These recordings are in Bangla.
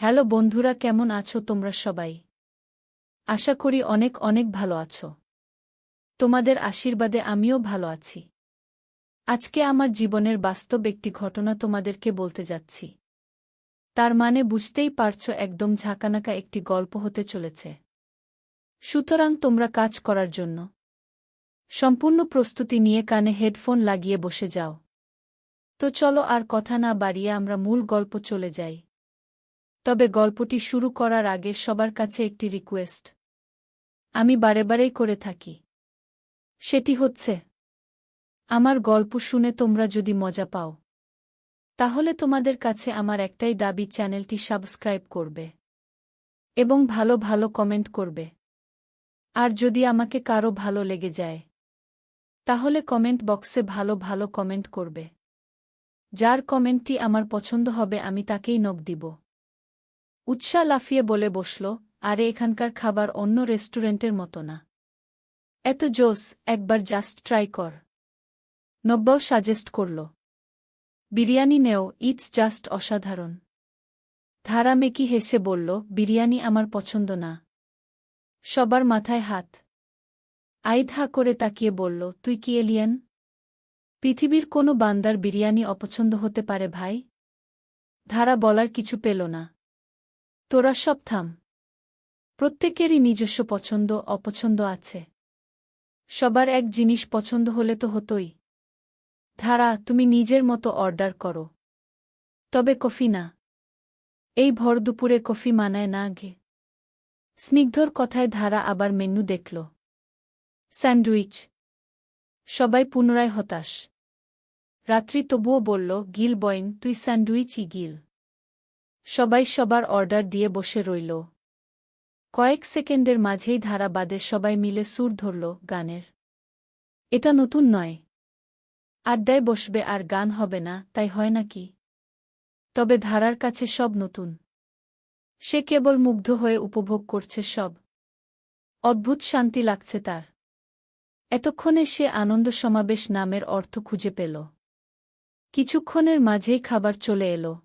হ্যালো বন্ধুরা, কেমন আছো তোমরা সবাই? আশা করি অনেক অনেক ভালো আছো। তোমাদের আশীর্বাদে আমিও ভালো আছি। আজকে আমার জীবনের বাস্তব একটি ঘটনা তোমাদেরকে বলতে যাচ্ছি। তার মানে বুঝতেই পারছো, একদম ঝাঁকানাকা একটি গল্প হতে চলেছে। সুতরাং তোমরা কাজ করার জন্য সম্পূর্ণ প্রস্তুতি নিয়ে কানে হেডফোন লাগিয়ে বসে যাও। তো চলো আর কথা না বাড়িয়ে আমরা মূল গল্প চলে যাই। তবে গল্পটি শুরু করার আগে সবার কাছে একটি রিকোয়েস্ট আমি বারেবারেই করে থাকি। সেটি হচ্ছে, আমার গল্প শুনে তোমরা যদি মজা পাও, তাহলে তোমাদের কাছে আমার একটাই দাবি, চ্যানেলটি সাবস্ক্রাইব করবে এবং ভালো ভালো কমেন্ট করবে। আর যদি আমাকে কারো ভালো লেগে যায়, তাহলে কমেন্ট বক্সে ভালো ভালো কমেন্ট করবে। যার কমেন্টটি আমার পছন্দ হবে আমি তাকেই নক দিব। উৎসাহ লাফিয়ে বলে বসল, আরে এখানকার খাবার অন্য রেস্টুরেন্টের মতো না। এত জোস, একবার জাস্ট ট্রাই কর। নব্যাও সাজেস্ট করল, বিরিয়ানি নেও, ইটস জাস্ট অসাধারণ। ধারা মেকি হেসে বলল, বিরিয়ানি আমার পছন্দ না। সবার মাথায় হাত। আইদ হা করে তাকিয়ে বলল, তুই কি এলিয়েন? পৃথিবীর কোনো বান্দার বিরিয়ানি অপছন্দ হতে পারে ভাই? ধারা বলার কিছু পেল না। তোরা সব থাম। প্রত্যেকেরই নিজস্ব পছন্দ অপছন্দ আছে। সবার এক জিনিস পছন্দ হলে তো হতোই। ধারা, তুমি নিজের মতো অর্ডার করো। তবে কফি না। এই ভর দুপুরে কফি মানায় না গে। স্নিগ্ধর কথায় ধারা আবার মেনু দেখল। স্যান্ডউইচ। সবাই পুনরায় হতাশ। রাত্রি তবুও বলল, গিল বয়েন, তুই স্যান্ডউইচই গিল। সবাই সবার অর্ডার দিয়ে বসে রইল। কয়েক সেকেন্ডের মাঝেই ধারা বাদে সবাই মিলে সুর ধরল গানের। এটা নতুন নয়। আড্ডায় বসবে আর গান হবে না, তাই হয় নাকি? তবে ধারার কাছে সব নতুন। সে কেবল মুগ্ধ হয়ে উপভোগ করছে সব। অদ্ভুত শান্তি লাগছে তার। এতক্ষণে সে আনন্দ সমাবেশ নামের অর্থ খুঁজে পেল। কিছুক্ষণের মাঝেই খাবার চলে এলো।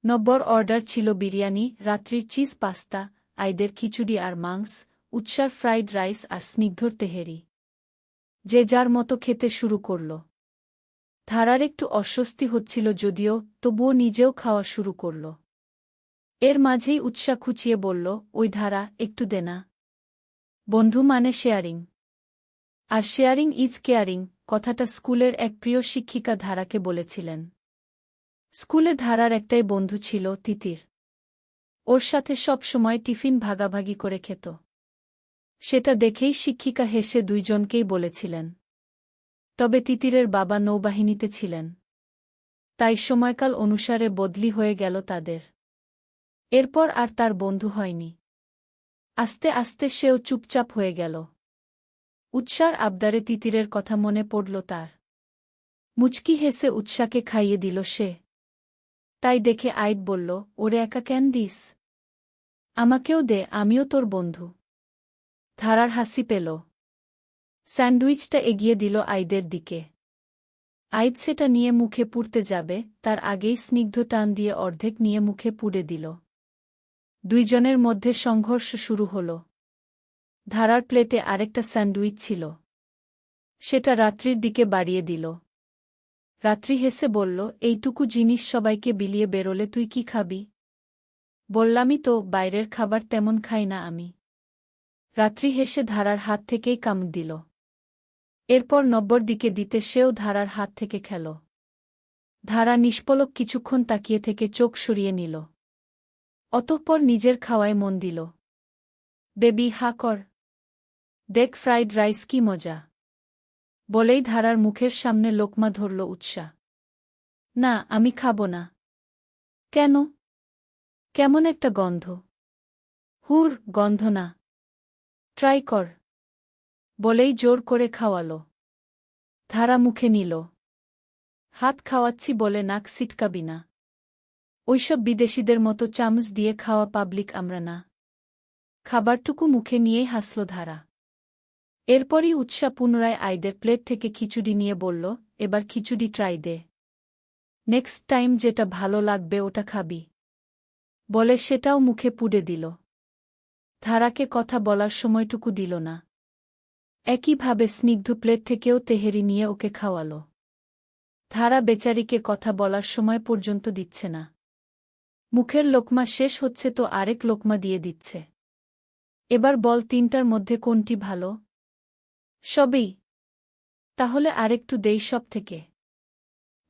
নব্বর অর্ডার ছিল বিরিয়ানি, রাত্রির চিজ পাস্তা, আইদের খিচুড়ি আর মাংস, উৎসার ফ্রাইড রাইস আর স্নিগ্ধর তেহেরি। যে যার মতো খেতে শুরু করল। ধারার একটু অস্বস্তি হচ্ছিল যদিও, তবুও নিজেও খাওয়া শুরু করল। এর মাঝেই উৎসাহ খুঁচিয়ে বলল, ওই ধারা, একটু দে না। বন্ধু মানে শেয়ারিং। আর শেয়ারিং ইজ কেয়ারিং কথাটা স্কুলের এক প্রিয় শিক্ষিকা ধারাকে বলেছিলেন। স্কুলে ধারার একটাই বন্ধু ছিল, তিতির। ওর সাথে সব সময় টিফিন ভাগাভাগি করে খেত। সেটা দেখেই শিক্ষিকা হেসে দুইজনকেই বলেছিলেন। তবে তিতিরের বাবা নৌবাহিনীতে ছিলেন। তাই সময়কাল অনুসারে বদলি হয়ে গেল তাদের। এরপর আর তার বন্ধু হয়নি। আস্তে আস্তে সেও চুপচাপ হয়ে গেল। উৎসার আবদারে তিতিরের কথা মনে পড়ল তার। মুচকি হেসে উৎসাকে খাইয়ে দিল সে। তাই দেখে আইড বলল, ওরে একা কেন দিস? আমাকেও দে, আমিও তোর বন্ধু। ধারার হাসি পেল। স্যান্ডউইচটা এগিয়ে দিল আইদের দিকে। আইড সেটা নিয়ে মুখে পুরতে যাবে, তার আগেই স্নিগ্ধ টান দিয়ে অর্ধেক নিয়ে মুখে পুড়ে দিল। দুইজনের মধ্যে সংঘর্ষ শুরু হল। ধারার প্লেটে আরেকটা স্যান্ডউইচ ছিল। সেটা রাত্রির দিকে বাড়িয়ে দিল। রাত্রি হেসে বলল, এইটুকু জিনিস সবাইকে বিলিয়ে বেরোলে তুই কি খাবি? বললামই তো, বাইরের খাবার তেমন খাই না আমি। রাত্রি হেসে ধারার হাত থেকেই কামড় দিল। এরপর নব্বর দিকে দিতে সেও ধারার হাত থেকে খেল। ধারা নিষ্পলক কিছুক্ষণ তাকিয়ে থেকে চোখ সরিয়ে নিল। অতঃপর নিজের খাওয়ায় মন দিল। বেবি, হা কর। দেখ ফ্রাইড রাইস কি মজা। বলেই ধারার মুখের সামনে লোকমা ধরল উৎসাহ। না, আমি খাব না। কেন? কেমন একটা গন্ধ। হুর, গন্ধ না। ট্রাই কর। বলেই জোর করে খাওয়ালো। ধারা মুখে নিল। হাত খাওয়াচ্ছি বলে নাক সিটকাবি না। ওইসব বিদেশিদের মতো চামচ দিয়ে খাওয়া পাবলিক আমরা না। খাবারটুকু মুখে নিয়েই হাসল ধারা। এরপরই উৎসাহ পুনরায় আইদের প্লেট থেকে খিচুড়ি নিয়ে বলল, এবার খিচুড়ি ট্রাই দে। নেক্সট টাইম যেটা ভালো লাগবে ওটা খাবি। বলে সেটাও মুখে পুড়ে দিল। ধারাকে কথা বলার সময়টুকু দিল না। একইভাবে স্নিগ্ধ প্লেট থেকেও তেহেরি নিয়ে ওকে খাওয়াল। ধারা বেচারিকে কথা বলার সময় পর্যন্ত দিচ্ছে না। মুখের লোকমা শেষ হচ্ছে তো আরেক লোকমা দিয়ে দিচ্ছে। এবার বল, তিনটার মধ্যে কোনটি ভালো? সবই। তাহলে আরেকটু দেই সব থেকে।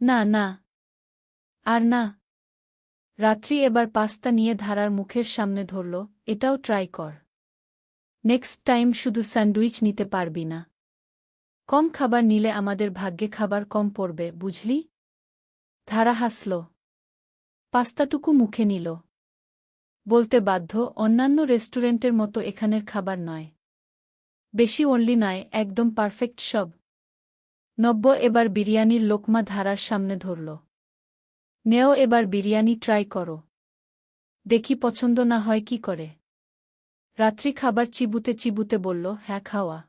না না, আর না। রাত্রি এবার পাস্তা নিয়ে ধারার মুখের সামনে ধরল, এটাও ট্রাই কর। নেক্সট টাইম শুধু স্যান্ডউইচ নিতে পারবি না। কম খাবার নিলে আমাদের ভাগ্যে খাবার কম পড়বে, বুঝলি? ধারা হাসল। পাস্তাটুকু মুখে নিল। বলতে বাধ্য, অন্যান্য রেস্টুরেন্টের মতো এখানের খাবার নয়। বেশি অনলি নয়, একদম পারফেক্ট সব। নব্য এবার বিরিয়ানির লোকমা ধারার সামনে ধরল। নেও, এবার বিরিয়ানি ট্রাই করো। দেখি পছন্দ না হয় কি করে। রাত্রি খাবার চিবুতে চিবুতে বলল, হ্যাঁ খাওয়া।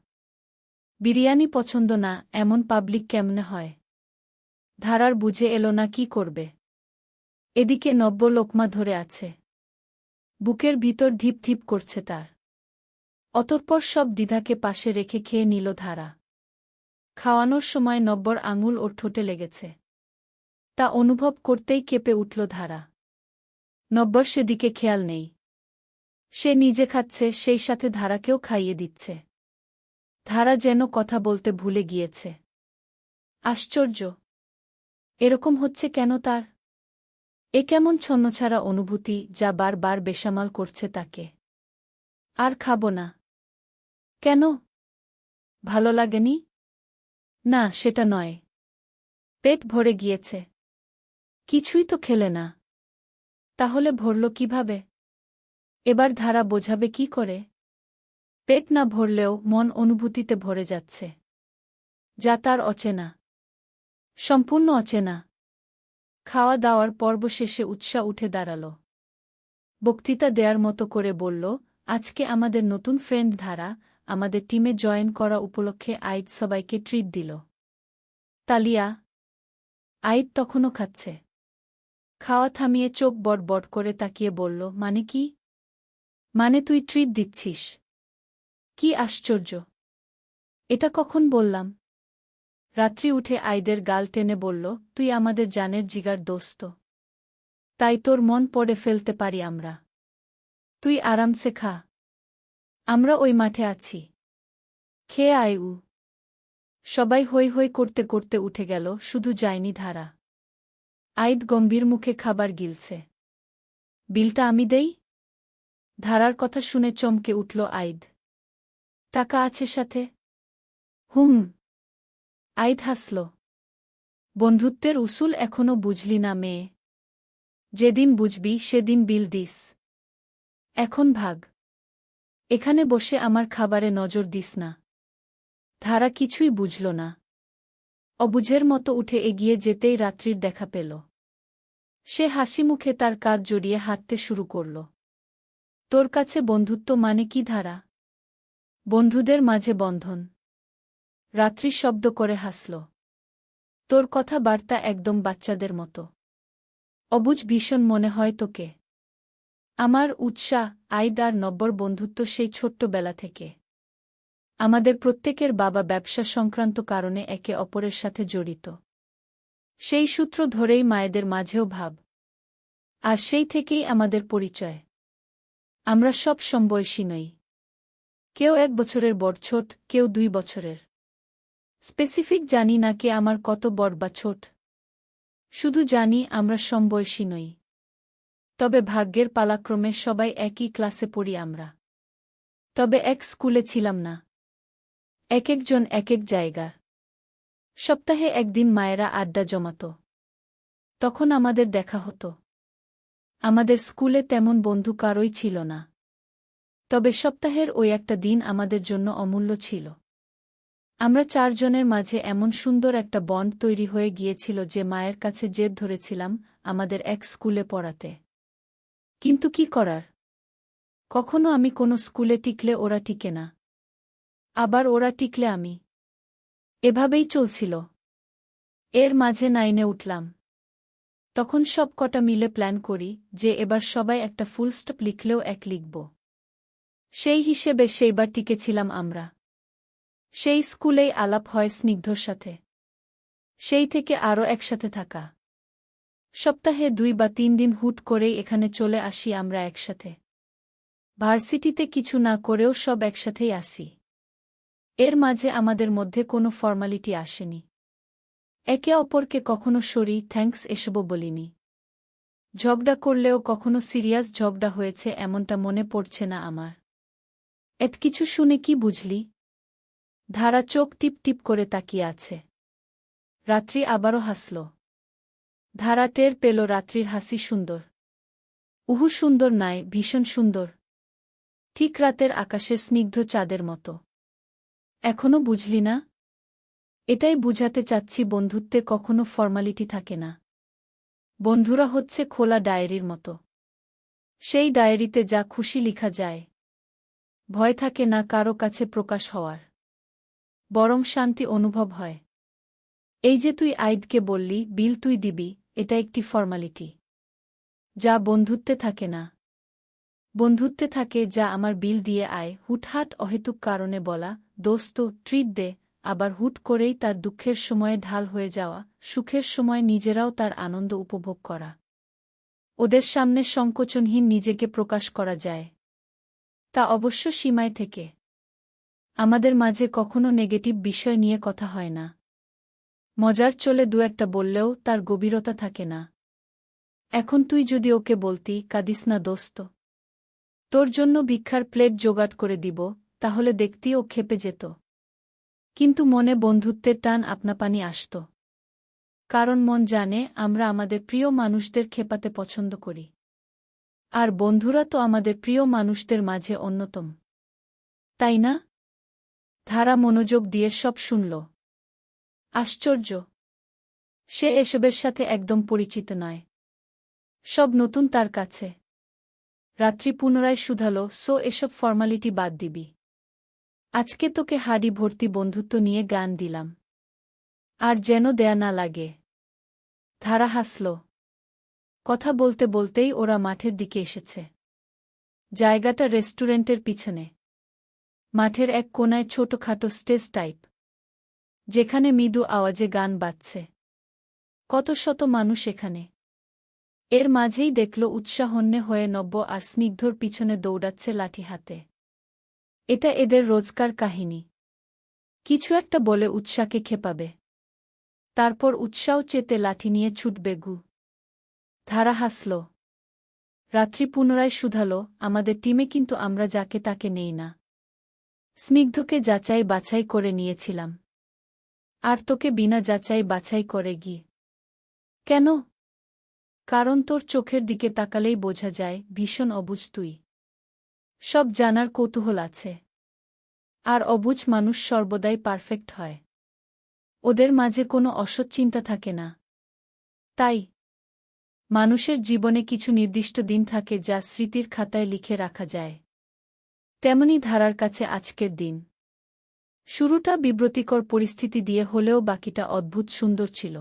বিরিয়ানি পছন্দ না এমন পাবলিক কেমনে হয়? ধারার বুঝে এলো না কি করবে। এদিকে নব্য লোকমা ধরে আছে। বুকের ভিতর ধিপ ধিপ করছে তার। অতঃপর সব দ্বিধাকে পাশে রেখে খেয়ে নিল ধারা। খাওয়ানোর সময় নব্বর আঙুল ওর ঠোঁটে লেগেছে। তা অনুভব করতেই কেঁপে উঠল ধারা। নব্বর সেদিকে খেয়াল নেই। সে নিজে খাচ্ছে, সেই সাথে ধারাকেও খাইয়ে দিচ্ছে। ধারা যেন কথা বলতে ভুলে গিয়েছে। আশ্চর্য! এরকম হচ্ছে কেন তার? এ কেমন ছন্নছাড়া অনুভূতি যা বারবার বেসামাল করছে তাকে। আর খাব না। কেন? ভালো লাগেনি? না, সেটা নয়। পেট ভরে গিয়েছে। কিছুই তো খেলে না। তাহলে ভরল কিভাবে? এবার ধারা বোঝাবে কি করে? পেট না ভরলেও মন অনুভূতিতে ভরে যাচ্ছে, যা তার অচেনা। সম্পূর্ণ অচেনা। খাওয়া দাওয়ার পর্ব শেষে উৎসাহ উঠে দাঁড়াল। বক্তৃতা দেয়ার মতো করে বলল, আজকে আমাদের নতুন ফ্রেন্ড ধারা আমাদের টিমে জয়েন করা উপলক্ষে আইদ সবাইকে ট্রিট দিল। তালিয়া। আইদ তখনও খাচ্ছে। খাওয়া থামিয়ে চোখ বড় বড় করে তাকিয়ে বলল, মানে কি? মানে তুই ট্রিট দিচ্ছিস? কি আশ্চর্য! এটা কখন বললাম? রাত্রি উঠে আইদের গাল টেনে বলল, তুই আমাদের জানের জিগার দোস্ত। তাই তোর মন পড়ে ফেলতে পারি আমরা। তুই আরামসে খা। আমরা ওই মাঠে আছি। খেয়ে আয়। সবাই হৈ হৈ করতে করতে উঠে গেল, শুধু যায়নি ধারা। আইদ গম্ভীর মুখে খাবার গিলছে। বিলটা আমি দেই? ধারার কথা শুনে চমকে উঠল আইদ। টাকা আছে সাথে? হুম। আইদ হাসল। বন্ধুত্বের উসুল এখনো বুঝলি না মেয়ে? যেদিন বুঝবি সেদিন বিল দিস। এখন ভাগ। এখানে বসে আমার খাবারে নজর দিস না। ধারা কিছুই বুঝল না। অবুঝের মতো উঠে এগিয়ে যেতেই রাত্রির দেখা পেল। সে হাসি মুখে তার কাঁধ জড়িয়ে হাঁটতে শুরু করল। তোর কাছে বন্ধুত্ব মানে কি ধারা? বন্ধুদের মাঝে বন্ধন। রাত্রি শব্দ করে হাসল। তোর কথা বার্তা একদম বাচ্চাদের মতো। অবুঝ ভীষণ মনে হয় তোকে। আমার উৎসাহ, আইদ আর নব্বর বন্ধুত্ব সেই ছোট্টবেলা থেকে। আমাদের প্রত্যেকের বাবা ব্যবসা সংক্রান্ত কারণে একে অপরের সাথে জড়িত। সেই সূত্র ধরেই মায়েদের মাঝেও ভাব। আর সেই থেকেই আমাদের পরিচয়। আমরা সব সমবয়সী নই। কেউ 1 বছরের বড় ছোট, কেউ 2 বছরের। স্পেসিফিক জানি না কে আমার কত বড় বা ছোট। শুধু জানি আমরা সমবয়সী নই। তবে ভাগ্যের পালাক্রমে সবাই একই ক্লাসে পড়ি আমরা। তবে এক স্কুলে ছিলাম না। এক একজন এক এক জায়গা। সপ্তাহে একদিন মায়েরা আড্ডা জমাত। তখন আমাদের দেখা হতো। আমাদের স্কুলে তেমন বন্ধু কারোই ছিল না। তবে সপ্তাহের ওই একটা দিন আমাদের জন্য অমূল্য ছিল। আমরা 4 জনের মাঝে এমন সুন্দর একটা বন্ড তৈরি হয়ে গিয়েছিল যে মায়ের কাছে জেদ ধরেছিলাম আমাদের এক স্কুলে পড়াতে। কিন্তু কি করার? কখনো আমি কোনো স্কুলে টিকলে ওরা টিকে না। আবার ওরা টিকলে আমি। এভাবেই চলছিল। এর মাঝে 9-এ উঠলাম। তখন সব কটা মিলে প্ল্যান করি যে এবার সবাই একটা ফুল স্টপ লিখলেও এক লিখব। সেই হিসেবে সেইবার টিকেছিলাম আমরা। সেই স্কুলেই আলাপ হয় স্নিগ্ধর সাথে। সেই থেকে আরও একসাথে থাকা। সপ্তাহে 2 বা 3 দিন হুট করেই এখানে চলে আসি আমরা একসাথে। ভার্সিটিতে কিছু না করেও সব একসাথেই আসি। এর মাঝে আমাদের মধ্যে কোনো ফর্মালিটি আসেনি। একে অপরকে কখনো সরি, থ্যাঙ্কস এসবও বলিনি। ঝগড়া করলেও কখনো সিরিয়াস ঝগড়া হয়েছে এমনটা মনে পড়ছে না আমার। এত কিছু শুনে কি বুঝলি? ধারা চোখ টিপ টিপ করে তাকিয়ে আছে। রাত্রি আবারও হাসল। ধারা টের পেল রাত্রির হাসি সুন্দর। উহু সুন্দর নয়, ভীষণ সুন্দর। ঠিক রাতের আকাশের স্নিগ্ধ চাঁদের মতো। এখনো বুঝলি না? এটাই বুঝাতে চাচ্ছি, বন্ধুত্বে কখনো ফর্মালিটি থাকে না। বন্ধুরা হচ্ছে খোলা ডায়েরির মতো। সেই ডায়েরিতে যা খুশি লিখা যায়। ভয় থাকে না কারো কাছে প্রকাশ হওয়ার। বরং শান্তি অনুভব হয়। এই যে তুই আইডকে বললি বিল তুই দিবি, এটা একটি ফর্মালিটি। যা বন্ধুত্বে থাকে না। বন্ধুত্বে থাকে যা আমার বিল দিয়ে আয়, হুটহাট অহেতুক কারণে বলা, দোস্ত ট্রিট দে, আবার হুট করেই তার দুঃখের সময়ে ঢাল হয়ে যাওয়া, সুখের সময় নিজেরাও তার আনন্দ উপভোগ করা। ওদের সামনে সংকোচনহীন নিজেকে প্রকাশ করা যায়। তা অবশ্য সীমায় থেকে। আমাদের মাঝে কখনো নেগেটিভ বিষয় নিয়ে কথা হয় না। মজার চলে 2-একটা বললেও তার গভীরতা থাকে না। এখন তুই যদি ওকে বলতি, কাঁদিস না দোস্ত, তোর জন্য ভিক্ষার প্লেট জোগাড় করে দিব, তাহলে দেখতি ও ক্ষেপে যেত। কিন্তু মনে বন্ধুত্বের টান আপনাপানি আসত। কারণ মন জানে আমরা আমাদের প্রিয় মানুষদের খেপাতে পছন্দ করি। আর বন্ধুরা তো আমাদের প্রিয় মানুষদের মাঝে অন্যতম। তাই না? ধারা মনোযোগ দিয়ে সব শুনল। আশ্চর্য! সে এসবের সাথে একদম পরিচিত নয়। সব নতুন তার কাছে। রাত্রি পুনরায় শুধালো, সো এসব ফর্মালিটি বাদ দিবি? আজকে তোকে হাড়ি ভর্তি বন্ধুত্ব নিয়ে গান দিলাম। আর যেন দেয়া না লাগে। ধারা হাসল। কথা বলতে বলতেই ওরা মাঠের দিকে এসেছে। জায়গাটা রেস্টুরেন্টের পিছনে। মাঠের এক কোনায় ছোটখাটো স্টেজ টাইপ, যেখানে মৃদু আওয়াজে গান বাজছে। কত শত মানুষ এখানে। এর মাঝেই দেখল উৎসাহন্যে হয়ে নব্য আর স্নিগ্ধর পিছনে দৌড়াচ্ছে লাঠি হাতে। এটা এদের রোজকার কাহিনী। কিছু একটা বলে উৎসাকে খেপাবে। তারপর উৎসাহ চেতে লাঠি নিয়ে ছুটবে গু। ধারা হাসল। রাত্রি পুনরায় শুধালো, আমাদের টিমে কিন্তু আমরা যাকে তাকে নেই না। স্নিগ্ধকে যাচাই বাছাই করে নিয়েছিলাম। আর তোকে বিনা যাচাই বাছাই করে গি। কেন? কারণ তোর চোখের দিকে তাকালেই বোঝা যায় ভীষণ অবুঝ তুই। সব জানার কৌতূহল আছে। আর অবুঝ মানুষ সর্বদাই পারফেক্ট হয়। ওদের মাঝে কোনো অসৎ চিন্তা থাকে না। তাই মানুষের জীবনে কিছু নির্দিষ্ট দিন থাকে যা স্মৃতির খাতায় লিখে রাখা যায়। তেমনি ধারার কাছে আজকের দিন। শুরুটা বিব্রতিকর পরিস্থিতি দিয়ে হলেও বাকিটা অদ্ভুত সুন্দর ছিল।